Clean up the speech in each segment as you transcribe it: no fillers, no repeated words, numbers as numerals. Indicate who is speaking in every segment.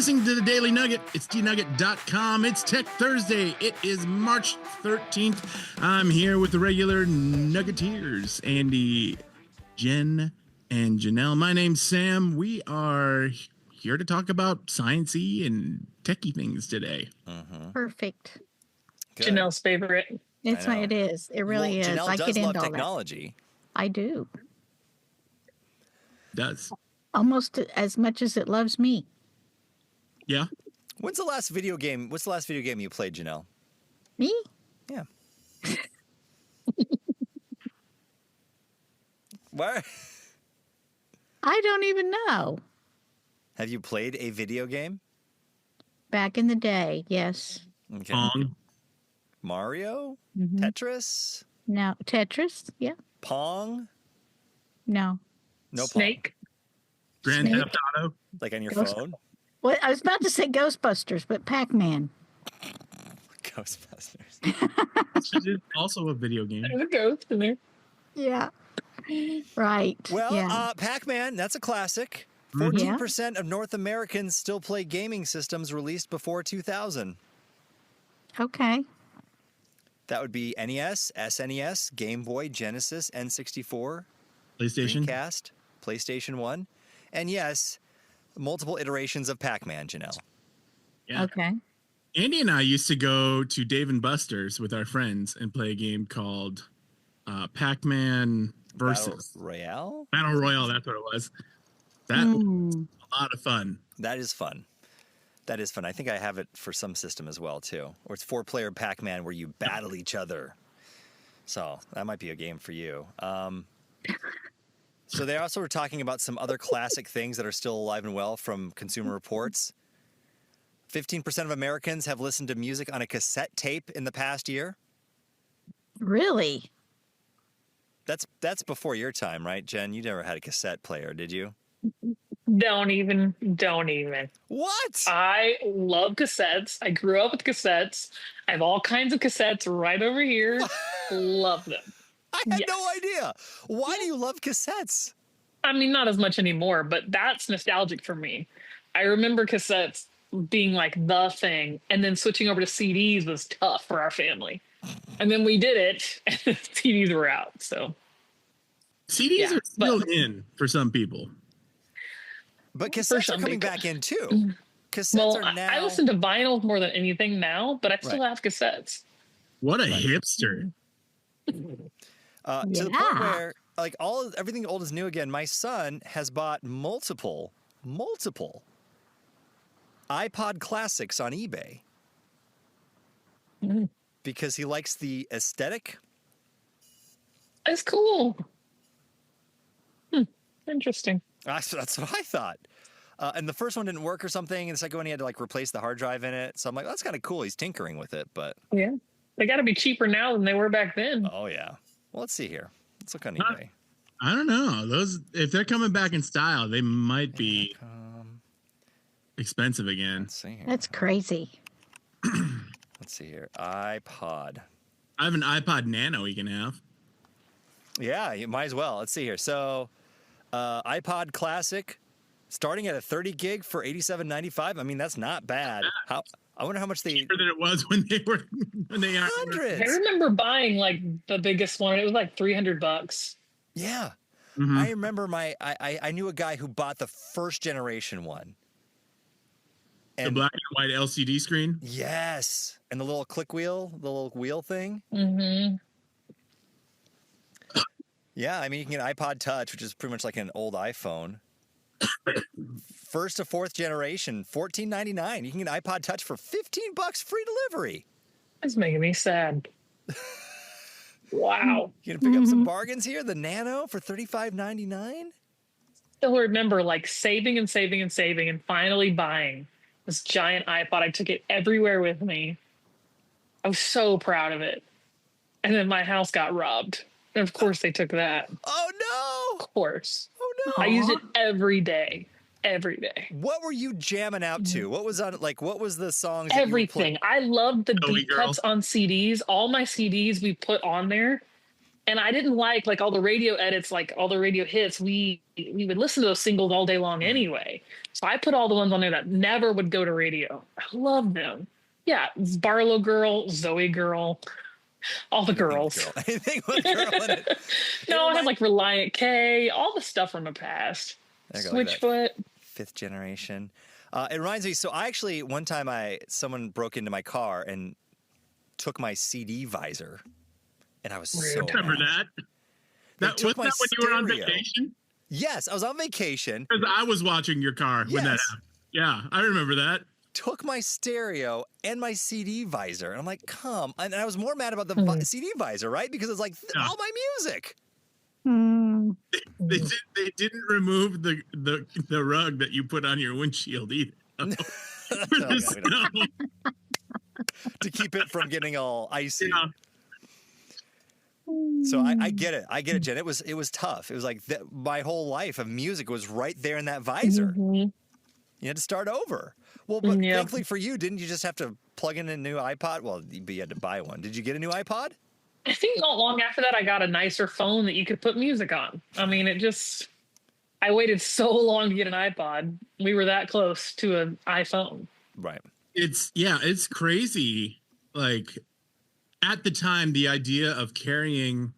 Speaker 1: listening to the Daily Nugget. It's dnugget.com. It's Tech Thursday. It is March 13th. I'm here with the regular Nuggeteers, Andy, Jenn, and Janelle. My name's Sam. We are here to talk about sciencey and techie things today.
Speaker 2: Perfect.
Speaker 3: Good.
Speaker 4: Janelle's favorite.
Speaker 2: It's what it is. It really is.
Speaker 3: Janelle
Speaker 2: I
Speaker 3: does
Speaker 2: get
Speaker 3: love
Speaker 2: into all
Speaker 3: technology.
Speaker 2: that. I do.
Speaker 1: Does.
Speaker 2: Almost as much as it loves me.
Speaker 1: Yeah.
Speaker 3: What's the last video game you played, Janelle?
Speaker 2: Me?
Speaker 3: Yeah. Where?
Speaker 2: I don't even know.
Speaker 3: Have you played a video game?
Speaker 2: Back in the day, yes.
Speaker 3: Okay. Mario?
Speaker 2: Mhm.
Speaker 3: Tetris?
Speaker 2: No. Tetris? Yeah.
Speaker 3: Pong?
Speaker 2: No.
Speaker 3: No
Speaker 4: Snake.
Speaker 1: Grand
Speaker 2: Snake.
Speaker 1: Theft Auto.
Speaker 3: Like on your
Speaker 2: Ghost-
Speaker 3: phone?
Speaker 2: Well, I was about to say Ghostbusters, but Pac-Man.
Speaker 3: Ghostbusters.
Speaker 1: Which is also a video game.
Speaker 4: There's a ghost in there.
Speaker 2: Yeah. Right.
Speaker 3: Well,
Speaker 2: yeah.
Speaker 3: Pac-Man, that's a classic.
Speaker 1: Mhm.
Speaker 3: 14% of North Americans still play gaming systems released before 2000.
Speaker 2: Okay.
Speaker 3: That would be NES, SNES, Game Boy, Genesis, N64,
Speaker 1: PlayStation.
Speaker 3: Dreamcast, PlayStation 1, and yes, multiple iterations of Pac-Man, Janelle.
Speaker 1: Yeah.
Speaker 2: Okay.
Speaker 1: Andy and I used to go to Dave & Buster's with our friends and play a game called Pac-Man versus
Speaker 3: Battle
Speaker 1: Royale. That's what it was. That was a lot of fun.
Speaker 3: That is fun. That is fun. I think I have it for some system as well, too. Or it's 4-player Pac-Man where you battle each other. So that might be a game for you. So they also were talking about some other classic things that are still alive and well from Consumer Reports. 15% of Americans have listened to music on a cassette tape in the past year.
Speaker 2: Really?
Speaker 3: That's before your time, right, Jen? You never had a cassette player, did you?
Speaker 4: Don't even.
Speaker 3: What?
Speaker 4: I love cassettes. I grew up with cassettes. I have all kinds of cassettes right over here. Love them.
Speaker 3: I had
Speaker 4: Yes.
Speaker 3: no idea. Why do you love cassettes?
Speaker 4: I mean, not as much anymore, but that's nostalgic for me. I remember cassettes being like the thing, and then switching over to CDs was tough for our family. And then we did it, and the CDs were out. So
Speaker 1: CDs
Speaker 4: Yeah,
Speaker 1: are still in for some people.
Speaker 3: But
Speaker 4: For
Speaker 3: cassettes are
Speaker 4: some
Speaker 3: coming
Speaker 4: people.
Speaker 3: back in too. Cassettes
Speaker 4: well,
Speaker 3: are now.
Speaker 4: I listen to vinyl more than anything now, but I still have cassettes.
Speaker 1: What a hipster.
Speaker 3: To the point
Speaker 2: Yeah.
Speaker 3: where like everything old is new again. My son has bought multiple iPod classics on eBay because he likes the aesthetic.
Speaker 4: It's cool. Interesting.
Speaker 3: That's what I thought. And the first one didn't work or something, and the second one he had to like replace the hard drive in it. So I'm like, that's kind of cool. He's tinkering with it, but
Speaker 4: Yeah. They got to be cheaper now than they were back then.
Speaker 3: oh yeah. Well, let's see here. Let's look on eBay.
Speaker 1: I don't know. Those, if they're coming back in style, they might be expensive again.
Speaker 3: Let's see here.
Speaker 2: That's crazy.
Speaker 3: Let's see here. iPod.
Speaker 1: I have an iPod Nano you can have.
Speaker 3: Yeah, you might as well. Let's see here. So, iPod Classic, starting at a 30 gig for $87.95. I mean, that's not bad. I wonder how much they.
Speaker 1: Cheaper than it was when they were
Speaker 3: Hundreds.
Speaker 4: I remember buying like the biggest one. It was like $300.
Speaker 3: Yeah,
Speaker 1: Mhm.
Speaker 3: I remember I knew a guy who bought the first generation one.
Speaker 1: The black and white LCD screen.
Speaker 3: Yes, and the little click wheel, the little wheel thing.
Speaker 4: Mm-hmm.
Speaker 3: Yeah, I mean, you can get an iPod Touch, which is pretty much like an old iPhone. First to fourth generation, $14.99. You can get an iPod Touch for $15 free delivery.
Speaker 4: It's making me sad. Wow.
Speaker 3: You gonna pick up some bargains here? The Nano for $35.99.
Speaker 4: Still remember like saving and finally buying this giant iPod. I took it everywhere with me. I was so proud of it. And then my house got robbed. And of course they took that.
Speaker 3: Oh no!
Speaker 4: Of course.
Speaker 3: Oh no!
Speaker 4: I used it every day. Every day.
Speaker 3: What were you jamming out to? What was on? Like, what was the songs? that you were
Speaker 4: Everything. I loved the
Speaker 1: Joey
Speaker 4: deep
Speaker 1: Girl.
Speaker 4: cuts on CDs. All my CDs we put on there. And I didn't like all the radio edits, like all the radio hits. We would listen to those singles all day long anyway. So I put all the ones on there that never would go to radio. I love them. Yeah, Barlow Girl, Zoe Girl, all the girls.
Speaker 3: Anything with girl in it.
Speaker 4: No, I had like Reliant K, all the stuff from the past. Switchfoot.
Speaker 3: Fifth generation. It reminds me. So I actually one time someone broke into my car and took my CD visor, and I was so
Speaker 1: remember
Speaker 3: mad.
Speaker 1: That was that when you were on vacation?
Speaker 3: Yes, I was on vacation.
Speaker 1: Because I was watching your car when that happened. Yeah, I remember that.
Speaker 3: Took my stereo and my CD visor, and I'm like, come. And I was more mad about the CD visor, right? Because it's like all my music.
Speaker 1: They didn't remove the rug that you put on your windshield either.
Speaker 3: To keep it from getting all icy.
Speaker 1: Yeah.
Speaker 3: So I get it. I get it, Jen. It was tough. It was like my whole life of music was right there in that visor. You had to start over. Well, but thankfully for you, didn't you just have to plug in a new iPod? Well, you had to buy one. Did you get a new iPod?
Speaker 4: I think not long after that, I got a nicer phone that you could put music on. I mean, I waited so long to get an iPod. We were that close to an iPhone.
Speaker 3: Right.
Speaker 1: It's crazy. Like at the time, the idea of carrying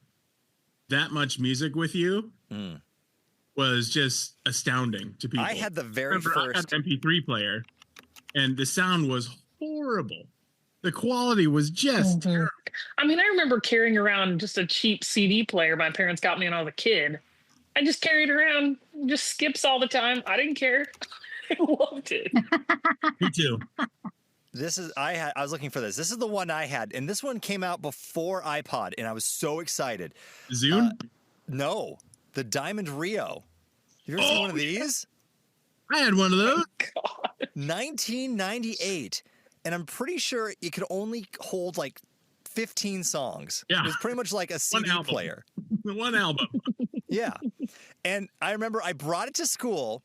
Speaker 1: that much music with you was just astounding to people.
Speaker 3: I had the first
Speaker 1: I had an MP3 player, and the sound was horrible. The quality was just terrible.
Speaker 4: I mean, I remember carrying around just a cheap CD player my parents got me when I was a kid. I just carried around, just skips all the time. I didn't care. I loved it.
Speaker 1: Me too.
Speaker 3: I was looking for this. This is the one I had, and this one came out before iPod, and I was so excited.
Speaker 1: Zune?
Speaker 3: No, the Diamond Rio. You ever seen one of these?
Speaker 1: I had one of those.
Speaker 4: God.
Speaker 3: 1998, and I'm pretty sure it could only hold like 15 songs.
Speaker 1: Yeah.
Speaker 3: It was pretty much like a CD player.
Speaker 1: One album.
Speaker 3: Yeah. And I remember I brought it to school,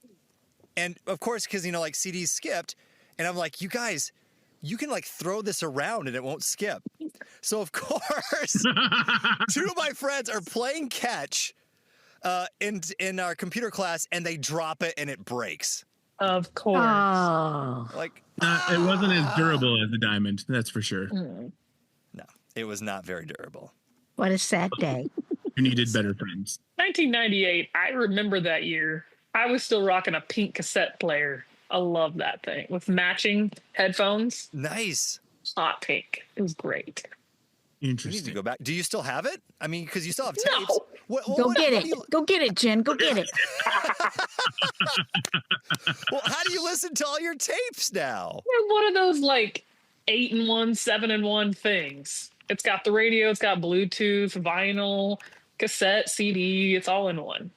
Speaker 3: and of course, because, like CDs skipped, and I'm like, you guys, you can like throw this around and it won't skip. So of course, two of my friends are playing catch in our computer class, and they drop it and it breaks.
Speaker 4: Of course.
Speaker 2: Oh.
Speaker 3: Like
Speaker 1: It wasn't as durable as the Diamond, that's for sure.
Speaker 3: No, it was not very durable.
Speaker 2: What a sad day.
Speaker 1: You needed better friends.
Speaker 4: 1998. I remember that year. I was still rocking a pink cassette player. I love that thing with matching headphones.
Speaker 3: Nice.
Speaker 4: Hot pink. It was great.
Speaker 3: You need to
Speaker 1: Interesting.
Speaker 3: go back. Do you still have it? I mean, because you still have tapes.
Speaker 4: No.
Speaker 2: Go get it. Go get it, Jen. Go get it.
Speaker 3: Well, how do you listen to all your tapes now?
Speaker 4: They're one of those like 8-in-1, 7-in-1 things. It's got the radio, it's got Bluetooth, vinyl, cassette, CD. It's all in one.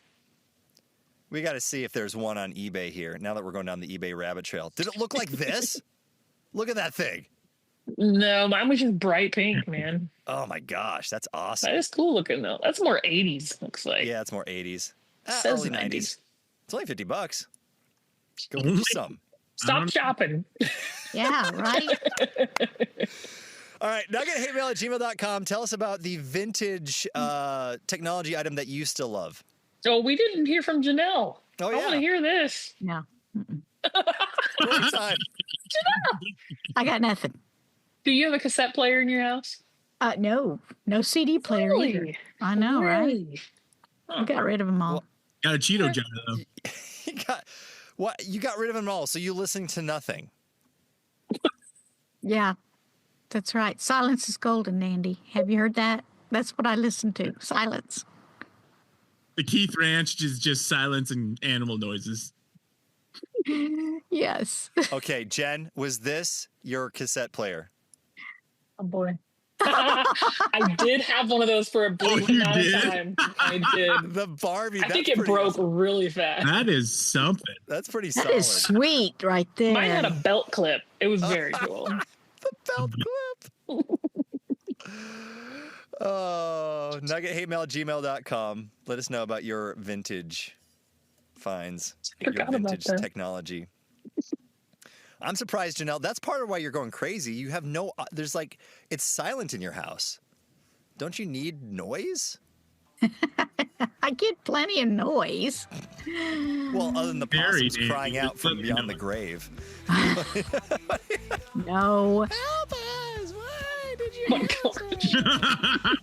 Speaker 3: We got to see if there's one on eBay here. Now that we're going down the eBay rabbit trail, did it look like this? Look at that thing.
Speaker 4: No, mine was just bright pink, man.
Speaker 3: Oh my gosh, that's awesome.
Speaker 4: That is cool looking though. That's more 80s, looks like.
Speaker 3: Yeah, it's more 80s.
Speaker 4: Says
Speaker 3: Early 90s.
Speaker 4: 90s.
Speaker 3: It's only $50. Go get some.
Speaker 4: Stop shopping.
Speaker 2: Yeah, right?
Speaker 3: All right, nuggethatemail@gmail.com. Tell us about the vintage technology item that you still love.
Speaker 4: Oh, we didn't hear from Janelle.
Speaker 3: Oh,
Speaker 4: I want to
Speaker 3: yeah.
Speaker 4: hear this.
Speaker 2: No.
Speaker 3: Story time.
Speaker 2: I got nothing.
Speaker 4: Do you have a cassette player in your house?
Speaker 2: No CD player either.
Speaker 4: Really?
Speaker 2: I know, right?
Speaker 4: Really?
Speaker 2: I got rid of them all.
Speaker 1: Got a Cheeto jar though.
Speaker 3: You got rid of them all, so you listen to nothing.
Speaker 2: Yeah, that's right. Silence is golden, Andy. Have you heard that? That's what I listen to. Silence.
Speaker 1: The Keith Ranch is just silence and animal noises.
Speaker 2: Yes.
Speaker 3: Okay, Jen, was this your cassette player?
Speaker 4: Oh boy. I did have one of those for a brief
Speaker 1: you
Speaker 4: amount
Speaker 1: did?
Speaker 4: of time. I did.
Speaker 3: The Barbie.
Speaker 4: I think it broke really fast.
Speaker 1: That is something.
Speaker 3: That's pretty
Speaker 2: That
Speaker 3: solid.
Speaker 2: is sweet right there.
Speaker 4: Mine had a belt clip. It was very cool.
Speaker 3: The belt clip. Oh, nuggethatemail@gmail.com. Let us know about your vintage finds, your
Speaker 4: Forgot about
Speaker 3: vintage
Speaker 4: that.
Speaker 3: technology. I'm surprised, Janelle. That's part of why you're going crazy. You have no, there's like, it's silent in your house. Don't you need noise?
Speaker 2: I get plenty of noise.
Speaker 3: Well, other than the
Speaker 1: Very
Speaker 3: possums crying
Speaker 1: dangerous.
Speaker 3: out from
Speaker 1: Let me
Speaker 3: beyond
Speaker 1: know.
Speaker 3: the grave.
Speaker 2: No.
Speaker 3: Help us! Why did you
Speaker 4: Oh my God.